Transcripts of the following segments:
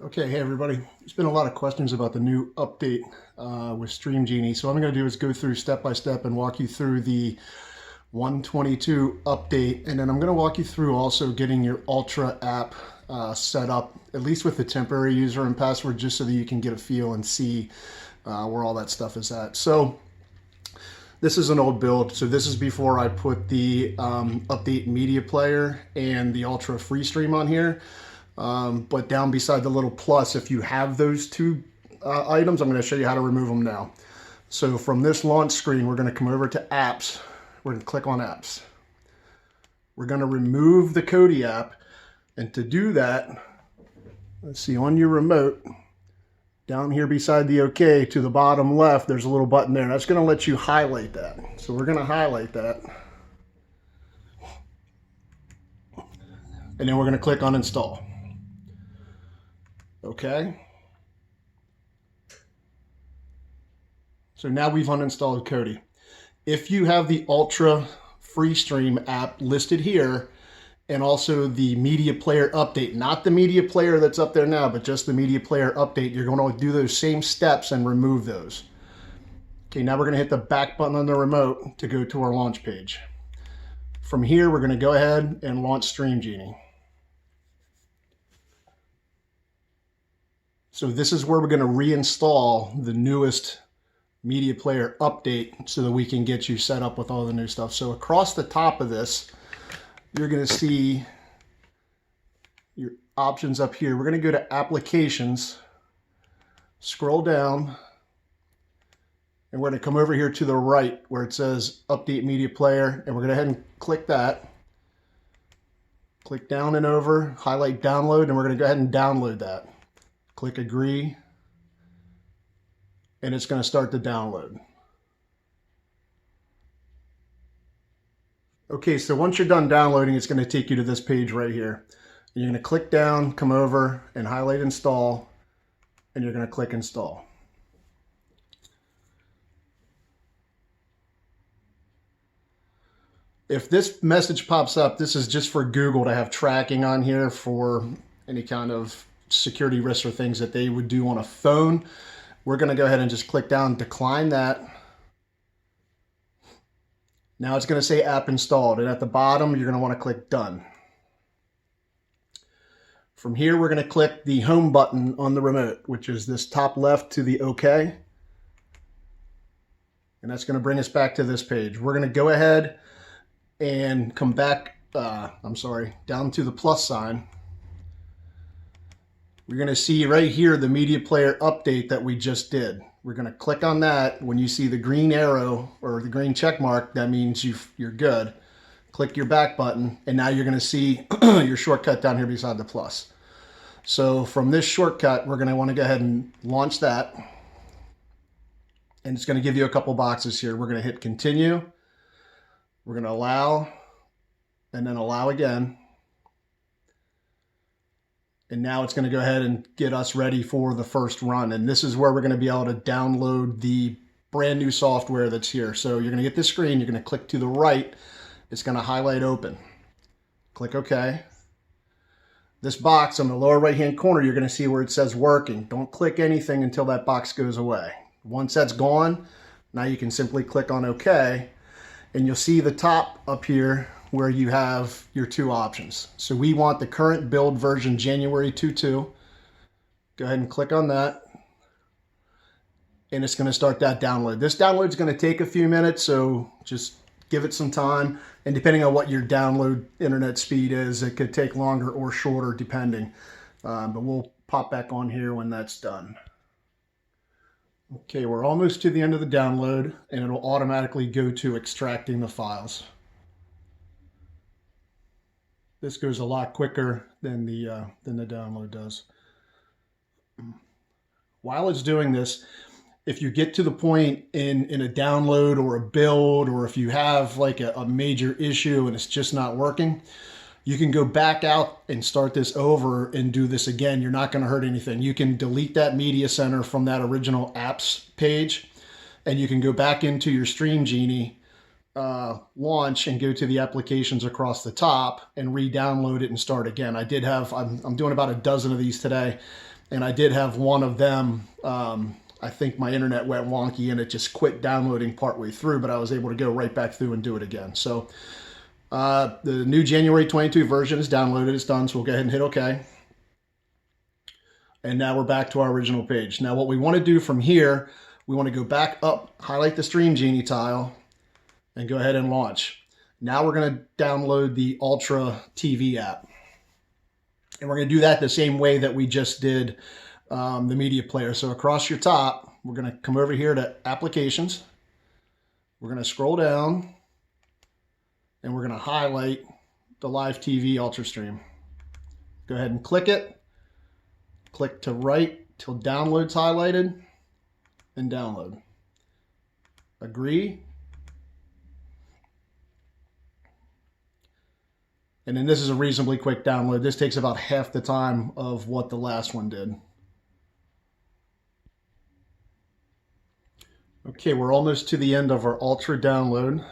Okay, hey everybody. There's been a lot of questions about the new update with Stream Genie. So what I'm going to do is go through step by step and walk you through the 122 update, and then I'm going to walk you through also getting your Ultra app set up, at least with the temporary user and password, just so that you can get a feel and see where all that stuff is at. So this is an old build. So this is before I put the update media player and the Ultra free stream on here. But down beside the little plus, if you have those two items, I'm going to show you how to remove them now. So from this launch screen, we're going to come over to apps. We're going to click on apps. We're going to remove the Kodi app. And to do that, let's see, on your remote, down here beside the OK to the bottom left, there's a little button there. That's going to let you highlight that. So we're going to highlight that. And then we're going to click on install. Okay. So now we've uninstalled Kodi. If you have the Ultra Free Stream app listed here, and also the media player update, not the media player that's up there now, but just the media player update, you're going to do those same steps and remove those. Okay, now we're going to hit the back button on the remote to go to our launch page. From here, we're going to go ahead and launch Stream Genie. So this is where we're going to reinstall the newest media player update so that we can get you set up with all the new stuff. So across the top of this, you're going to see your options up here. We're going to go to applications, scroll down, and we're going to come over here to the right where it says update media player, and we're going to go ahead and click that. Click down and over, highlight download, and we're going to go ahead and download that. Click agree, and it's going to start to download. Okay, so once you're done downloading, it's going to take you to this page right here. You're going to click down, come over, and highlight install, and you're going to click install. If this message pops up, this is just for Google to have tracking on here for any kind of security risks or things that they would do on a phone. We're going to go ahead and just click down, decline that. Now it's going to say app installed, and at the bottom, you're going to want to click done. From here, we're going to click the home button on the remote, which is this top left to the OK. And that's going to bring us back to this page. We're going to go ahead and come back, down to the plus sign. We're going to see right here the media player update that we just did. We're going to click on that. When you see the green arrow or the green check mark, that means you're good. Click your back button, and now you're going to see your shortcut down here beside the plus. So from this shortcut, we're going to want to go ahead and launch that. And it's going to give you a couple boxes here. We're going to hit continue. We're going to allow, and then allow again. And now it's going to go ahead and get us ready for the first run. And this is where we're going to be able to download the brand new software that's here. So you're going to get this screen. You're going to click to the right. It's going to highlight open. Click OK. This box on the lower right-hand corner, you're going to see where it says working. Don't click anything until that box goes away. Once that's gone, now you can simply click on OK. And you'll see the top up here where you have your two options. So we want the current build version January 22. Go ahead and click on that. And it's going to start that download. This download is going to take a few minutes, so just give it some time. And depending on what your download internet speed is, it could take longer or shorter depending. But we'll pop back on here when that's done. Okay, we're almost to the end of the download, and it'll automatically go to extracting the files. This goes a lot quicker than the download does. While it's doing this, if you get to the point in a download or a build, or if you have like a major issue and it's just not working, you can go back out and start this over and do this again. You're not going to hurt anything. You can delete that media center from that original apps page, and you can go back into your Stream Genie launch and go to the applications across the top and re-download it and start again. I'm doing about a dozen of these today, And I did have one of them, I think my internet went wonky and it just quit downloading partway through, but I was able to go right back through and do it again. So the new January 22 version is downloaded, it's done, so we'll go ahead and hit OK. And now we're back to our original page. Now what we want to do from here, we want to go back up, highlight the Stream Genie tile, and go ahead and launch. Now we're going to download the Ultra TV app. And we're going to do that the same way that we just did the media player. So across your top, we're going to come over here to Applications. We're going to scroll down, and we're going to highlight the Live TV Ultra Stream. Go ahead and click it. Click to right till download's highlighted, and download. Agree. And then this is a reasonably quick download. This takes about half the time of what the last one did. Okay, we're almost to the end of our Ultra download.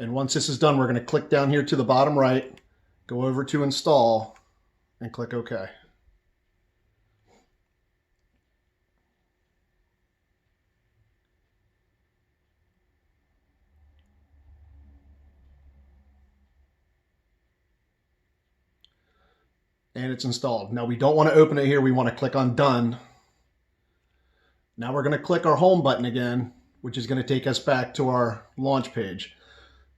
And once this is done, we're going to click down here to the bottom right, go over to Install, and click OK. And it's installed. Now we don't want to open it here, we want to click on Done. Now we're going to click our Home button again, which is going to take us back to our launch page.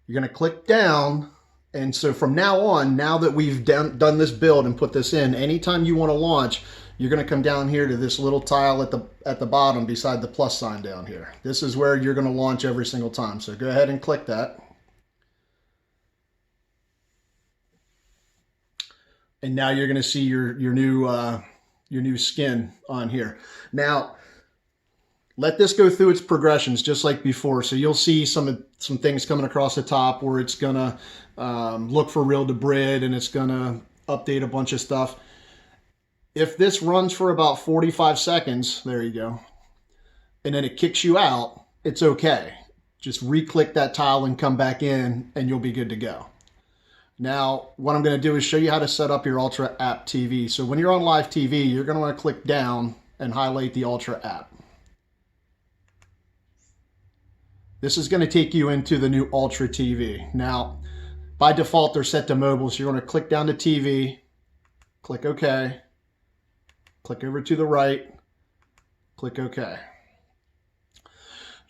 You're going to click down. And so from now on, now that we've done this build and put this in, anytime you want to launch, you're going to come down here to this little tile at the bottom beside the plus sign down here. This is where you're going to launch every single time. So go ahead and click that. And now you're going to see your new skin on here. Now, let this go through its progressions just like before. So you'll see some things coming across the top where it's going to look for real to brid, and it's going to update a bunch of stuff. If this runs for about 45 seconds, there you go, and then it kicks you out, it's okay. Just re-click that tile and come back in, and you'll be good to go. Now, what I'm going to do is show you how to set up your Ultra App TV. So when you're on Live TV, you're going to want to click down and highlight the Ultra App. This is going to take you into the new Ultra TV. Now, by default, they're set to mobile, so you're going to click down to TV, click OK, click over to the right, click OK.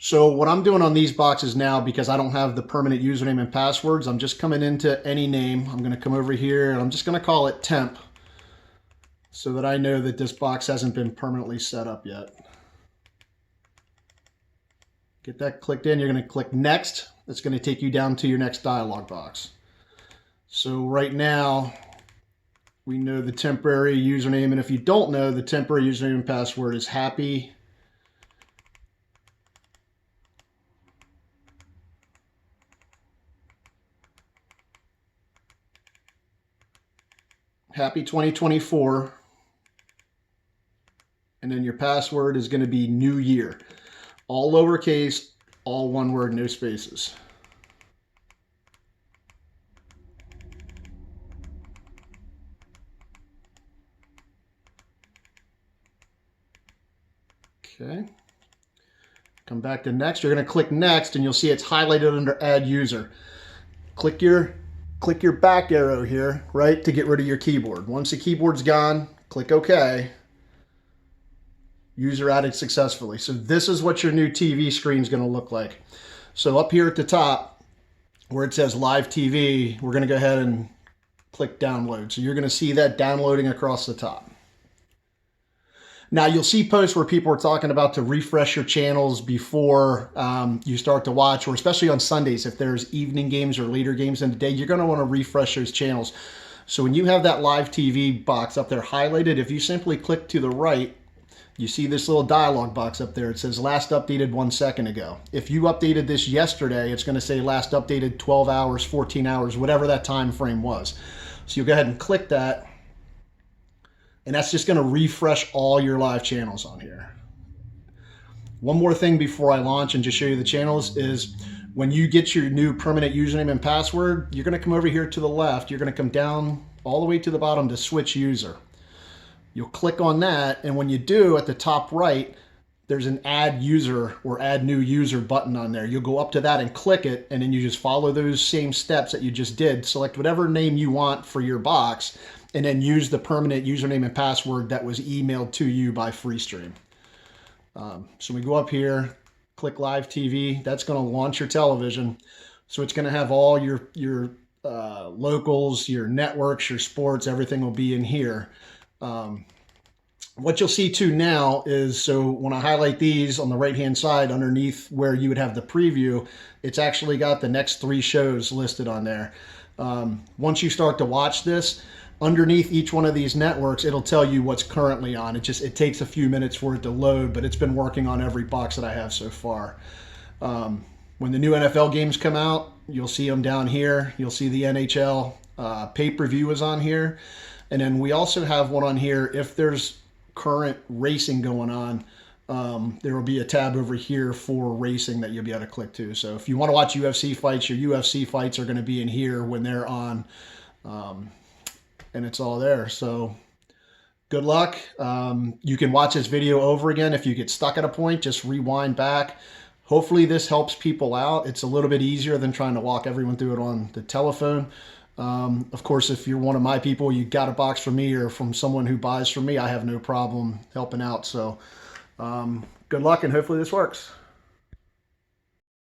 So what I'm doing on these boxes now, because I don't have the permanent username and passwords, I'm just coming into any name. I'm going to come over here, and I'm just going to call it Temp, so that I know that this box hasn't been permanently set up yet. Get that clicked in, you're going to click Next. It's going to take you down to your next dialog box. So right now, we know the temporary username, and if you don't know, the temporary username and password is Happy 2024, and then your password is going to be New Year. All lowercase, all one word, no spaces. Okay. Come back to Next. You're going to click Next, and you'll see it's highlighted under Add User. Click your back arrow here, right, to get rid of your keyboard. Once the keyboard's gone, click OK. User added successfully. So this is what your new TV screen is going to look like. So up here at the top, where it says Live TV, we're going to go ahead and click Download. So you're going to see that downloading across the top. Now you'll see posts where people are talking about to refresh your channels before you start to watch, or especially on Sundays, if there's evening games or later games in the day, you're going to want to refresh those channels. So when you have that Live TV box up there highlighted, if you simply click to the right, you see this little dialog box up there. It says last updated 1 second ago. If you updated this yesterday, it's going to say last updated 12 hours, 14 hours, whatever that time frame was. So you'll go ahead and click that, and that's just going to refresh all your live channels on here. One more thing before I launch and just show you the channels is when you get your new permanent username and password, you're going to come over here to the left. You're going to come down all the way to the bottom to Switch User. You'll click on that, and when you do, at the top right, there's an add user or add new user button on there. You'll go up to that and click it, and then you just follow those same steps that you just did. Select whatever name you want for your box, and then use the permanent username and password that was emailed to you by Freestream. So we go up here, click Live TV. That's going to launch your television. So it's going to have all your locals, your networks, your sports, everything will be in here. What you'll see too now is, so when I highlight these on the right hand side underneath where you would have the preview, it's actually got the next 3 shows listed on there. Once you start to watch this, underneath each one of these networks, it'll tell you what's currently on. It takes a few minutes for it to load, but it's been working on every box that I have so far. When the new NFL games come out, you'll see them down here. You'll see the NHL pay-per-view is on here. And then we also have one on here. If there's current racing going on, there will be a tab over here for racing that you'll be able to click to. So if you want to watch UFC fights, your UFC fights are going to be in here when they're on, and it's all there. So good luck. You can watch this video over again. If you get stuck at a point, just rewind back. Hopefully this helps people out. It's a little bit easier than trying to walk everyone through it on the telephone. Of course, if you're one of my people, you got a box from me or from someone who buys from me, I have no problem helping out. So good luck, and hopefully this works.